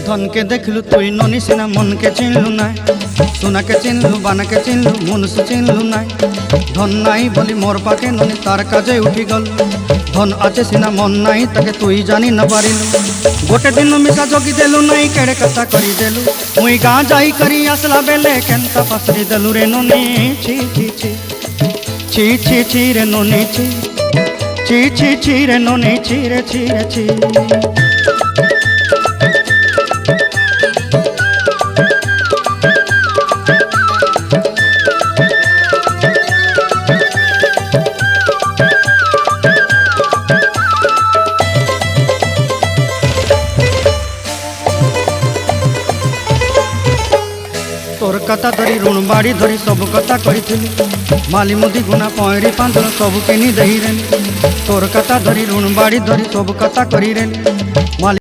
धन के देखलु तुई ननी सिना मन के चिन्हलु ना सोना के चिन्हलु बाना के चिन्हलु मनुष्य चिन्हलु ना धन नाई बोली मोर पाके ननी तार काजे उठी गल धन आचे सिना मन नाई ताके तुई जानी न पारिलु गोटे दिन मिसा जोगी देलु नाई केड़े कथा करी देलु मुई गाँ जाई करी आसला बेले केंता पासरी देलु रे ननी छी छी छी छी छी छी रे ननी छी छी छी छी रे ननी छी रे छी रे छी। तोर कथा धरी ऋण बाड़ी धरी सब कथा करी माली मुदी गुना पयरी पांदल सब किनी दही रे तोर कथा धरी ऋण बाड़ी धरी सब कथा करी रे।